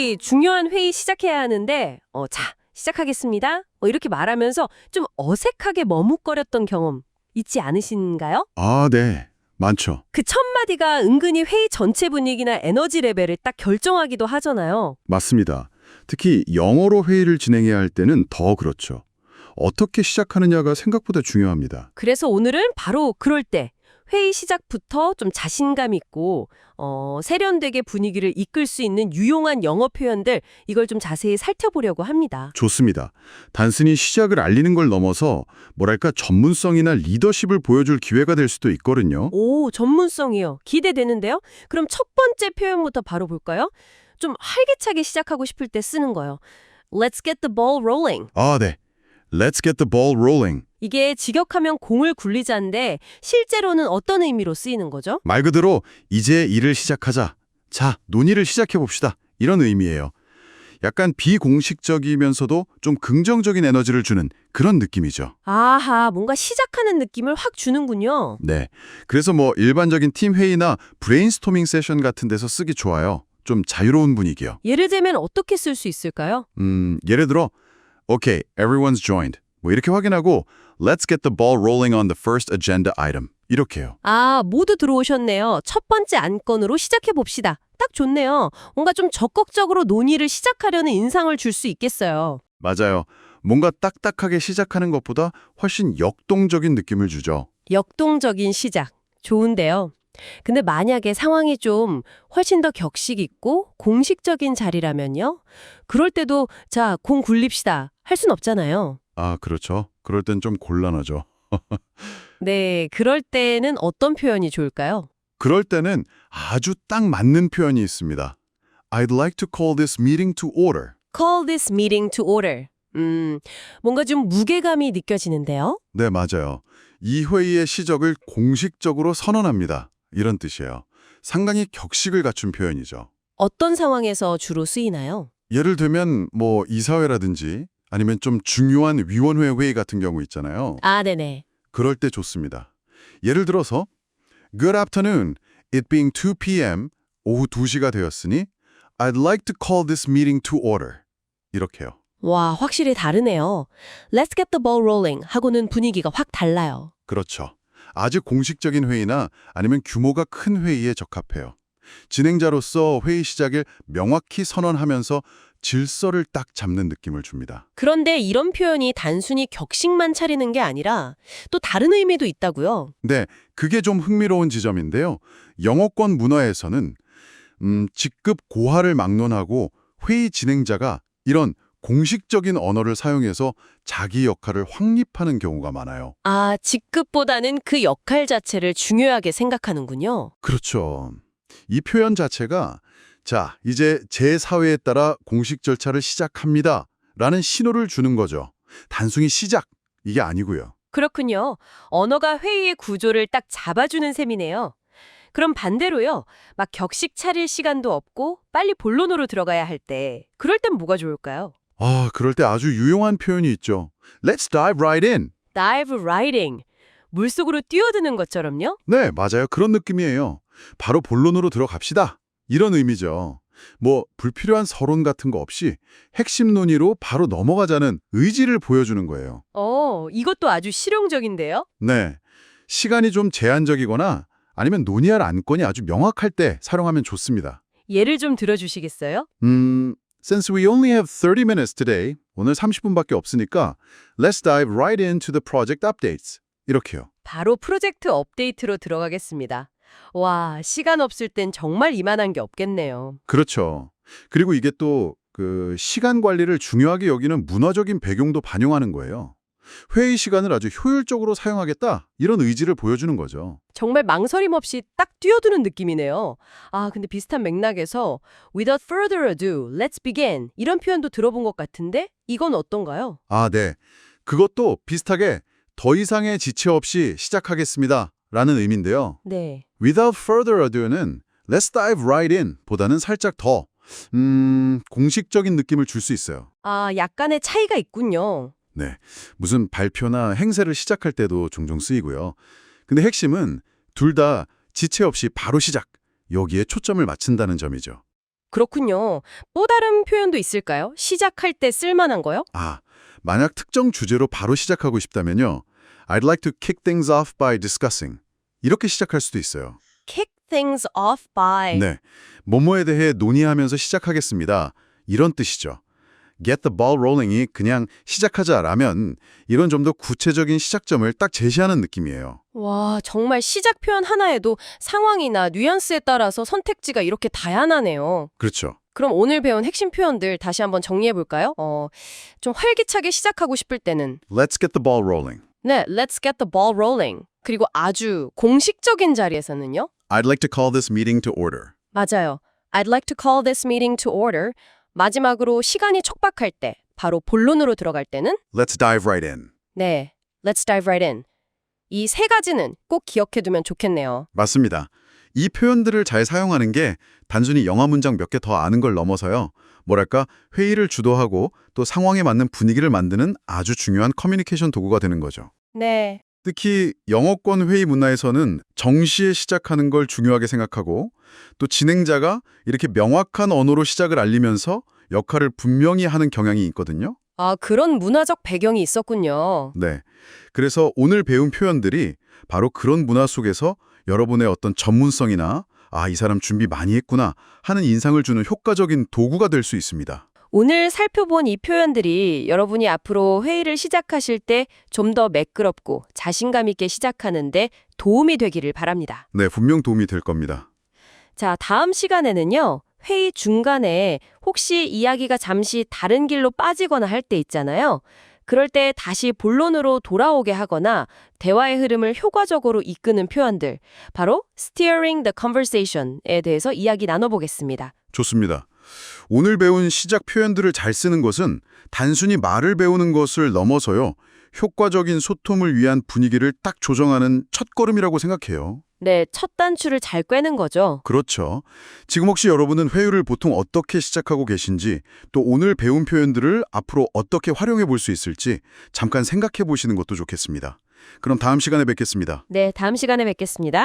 우리 중요한 회의 시작해야 하는데, 자, 시작하겠습니다. 이렇게 말하면서 좀 어색하게 머뭇거렸던 경험 있지 않으신가요? 아, 네. 많죠. 그 첫 마디가 은근히 회의 전체 분위기나 에너지 레벨을 딱 결정하기도 하잖아요. 맞습니다. 특히 영어로 회의를 진행해야 할 때는 더 그렇죠. 어떻게 시작하느냐가 생각보다 중요합니다. 그래서 오늘은 바로 그럴 때 회의 시작부터 좀 자신감 있고 세련되게 분위기를 이끌 수 있는 유용한 영어 표현들 이걸 좀 자세히 살펴보려고 합니다. 좋습니다. 단순히 시작을 알리는 걸 넘어서 뭐랄까 전문성이나 리더십을 보여줄 기회가 될 수도 있거든요. 오, 전문성이요. 기대되는데요? 그럼 첫 번째 표현부터 바로 볼까요? 좀 활기차게 시작하고 싶을 때 쓰는 거요. Let's get the ball rolling. 아, 네. Let's get the ball rolling. 이게 직역하면 공을 굴리자인데 실제로는 어떤 의미로 쓰이는 거죠? 말 그대로 이제 일을 시작하자. 자, 논의를 시작해 봅시다. 이런 의미예요. 약간 비공식적이면서도 좀 긍정적인 에너지를 주는 그런 느낌이죠. 아하, 뭔가 시작하는 느낌을 확 주는군요. 네. 그래서 일반적인 팀 회의나 브레인스토밍 세션 같은 데서 쓰기 좋아요. 좀 자유로운 분위기요. 예를 들면 어떻게 쓸 수 있을까요? 예를 들어 Okay, everyone's joined. 이렇게 확인하고 Let's get the ball rolling on the first agenda item. 이렇게요. 아, 모두 들어오셨네요. 첫 번째 안건으로 시작해 봅시다. 딱 좋네요. 뭔가 좀 적극적으로 논의를 시작하려는 인상을 줄 수 있겠어요. 맞아요. 뭔가 딱딱하게 시작하는 것보다 훨씬 역동적인 느낌을 주죠. 역동적인 시작. 좋은데요. 근데 만약에 상황이 좀 훨씬 더 격식 있고 공식적인 자리라면요? 그럴 때도 자, 공 굴립시다. 할 순 없잖아요. 아, 그렇죠. 그럴 땐 좀 곤란하죠. 네, 그럴 때는 어떤 표현이 좋을까요? 그럴 때는 아주 딱 맞는 표현이 있습니다. I'd like to call this meeting to order. Call this meeting to order. 뭔가 좀 무게감이 느껴지는데요? 네, 맞아요. 이 회의의 시작을 공식적으로 선언합니다. 이런 뜻이에요. 상당히 격식을 갖춘 표현이죠. 어떤 상황에서 주로 쓰이나요? 예를 들면 이사회라든지 아니면 좀 중요한 위원회 회의 같은 경우 있잖아요. 아, 네네. 그럴 때 좋습니다. 예를 들어서 Good afternoon. It being 2 p.m. 오후 2시가 되었으니 I'd like to call this meeting to order. 이렇게요. 와, 확실히 다르네요. Let's get the ball rolling 하고는 분위기가 확 달라요. 그렇죠. 아주 공식적인 회의나 아니면 규모가 큰 회의에 적합해요. 진행자로서 회의 시작을 명확히 선언하면서 질서를 딱 잡는 느낌을 줍니다. 그런데 이런 표현이 단순히 격식만 차리는 게 아니라 또 다른 의미도 있다고요. 네, 그게 좀 흥미로운 지점인데요. 영어권 문화에서는 직급 고하를 막론하고 회의 진행자가 이런 공식적인 언어를 사용해서 자기 역할을 확립하는 경우가 많아요. 아, 직급보다는 그 역할 자체를 중요하게 생각하는군요. 그렇죠. 이 표현 자체가 자, 이제 제 사회에 따라 공식 절차를 시작합니다. 라는 신호를 주는 거죠. 단순히 시작, 이게 아니고요. 그렇군요. 언어가 회의의 구조를 딱 잡아주는 셈이네요. 그럼 반대로요. 막 격식 차릴 시간도 없고 빨리 본론으로 들어가야 할 때 그럴 땐 뭐가 좋을까요? 아, 그럴 때 아주 유용한 표현이 있죠. Let's dive right in. Dive right in. 물속으로 뛰어드는 것처럼요? 네, 맞아요. 그런 느낌이에요. 바로 본론으로 들어갑시다. 이런 의미죠. 불필요한 서론 같은 거 없이 핵심 논의로 바로 넘어가자는 의지를 보여주는 거예요. 이것도 아주 실용적인데요? 네, 시간이 좀 제한적이거나 아니면 논의할 안건이 아주 명확할 때 사용하면 좋습니다. 예를 좀 들어주시겠어요? Since we only have 30 minutes today, 오늘 30분밖에 없으니까 Let's dive right into the project updates. 이렇게요. 바로 프로젝트 업데이트로 들어가겠습니다. 와, 시간 없을 땐 정말 이만한 게 없겠네요. 그렇죠. 그리고 이게 또 시간 관리를 중요하게 여기는 문화적인 배경도 반영하는 거예요. 회의 시간을 아주 효율적으로 사용하겠다 이런 의지를 보여주는 거죠. 정말 망설임 없이 딱 뛰어드는 느낌이네요. 아, 근데 비슷한 맥락에서 Without further ado, let's begin 이런 표현도 들어본 것 같은데 이건 어떤가요? 아, 네. 그것도 비슷하게 더 이상의 지체 없이 시작하겠습니다 라는 의미인데요. 네. Without further ado는 Let's dive right in 보다는 살짝 더 공식적인 느낌을 줄 수 있어요. 아, 약간의 차이가 있군요. 네, 무슨 발표나 행사를 시작할 때도 종종 쓰이고요. 근데 핵심은 둘 다 지체 없이 바로 시작, 여기에 초점을 맞춘다는 점이죠. 그렇군요. 또 다른 표현도 있을까요? 시작할 때 쓸만한 거요? 만약 특정 주제로 바로 시작하고 싶다면요. I'd like to kick things off by discussing. 이렇게 시작할 수도 있어요. Kick things off by. 네, 뭐뭐에 대해 논의하면서 시작하겠습니다. 이런 뜻이죠. Get the ball rolling이 그냥 시작하자라면 이건 좀 더 구체적인 시작점을 딱 제시하는 느낌이에요. 와, 정말 시작 표현 하나에도 상황이나 뉘앙스에 따라서 선택지가 이렇게 다양하네요. 그렇죠. 그럼 오늘 배운 핵심 표현들 다시 한번 정리해 볼까요? 좀 활기차게 시작하고 싶을 때는 Let's get the ball rolling. 네, let's get the ball rolling. 그리고 아주 공식적인 자리에서는요? I'd like to call this meeting to order. 맞아요. I'd like to call this meeting to order. 마지막으로 시간이 촉박할 때, 바로 본론으로 들어갈 때는 Let's dive right in. 네, let's dive right in. 이 세 가지는 꼭 기억해 두면 좋겠네요. 맞습니다. 이 표현들을 잘 사용하는 게 단순히 영어 문장 몇 개 더 아는 걸 넘어서요. 뭐랄까, 회의를 주도하고 또 상황에 맞는 분위기를 만드는 아주 중요한 커뮤니케이션 도구가 되는 거죠. 네. 특히 영어권 회의 문화에서는 정시에 시작하는 걸 중요하게 생각하고 또 진행자가 이렇게 명확한 언어로 시작을 알리면서 역할을 분명히 하는 경향이 있거든요. 그런 문화적 배경이 있었군요. 네. 그래서 오늘 배운 표현들이 바로 그런 문화 속에서 여러분의 어떤 전문성이나 이 사람 준비 많이 했구나 하는 인상을 주는 효과적인 도구가 될 수 있습니다. 오늘 살펴본 이 표현들이 여러분이 앞으로 회의를 시작하실 때 좀 더 매끄럽고 자신감 있게 시작하는데 도움이 되기를 바랍니다. 네, 분명 도움이 될 겁니다. 자, 다음 시간에는요. 회의 중간에 혹시 이야기가 잠시 다른 길로 빠지거나 할 때 있잖아요. 그럴 때 다시 본론으로 돌아오게 하거나 대화의 흐름을 효과적으로 이끄는 표현들, 바로 steering the conversation에 대해서 이야기 나눠보겠습니다. 좋습니다. 오늘 배운 시작 표현들을 잘 쓰는 것은 단순히 말을 배우는 것을 넘어서요. 효과적인 소통을 위한 분위기를 딱 조정하는 첫걸음이라고 생각해요. 네, 첫 단추를 잘 꿰는 거죠. 그렇죠. 지금 혹시 여러분은 회의를 보통 어떻게 시작하고 계신지, 또 오늘 배운 표현들을 앞으로 어떻게 활용해 볼 수 있을지 잠깐 생각해 보시는 것도 좋겠습니다. 그럼 다음 시간에 뵙겠습니다. 네, 다음 시간에 뵙겠습니다.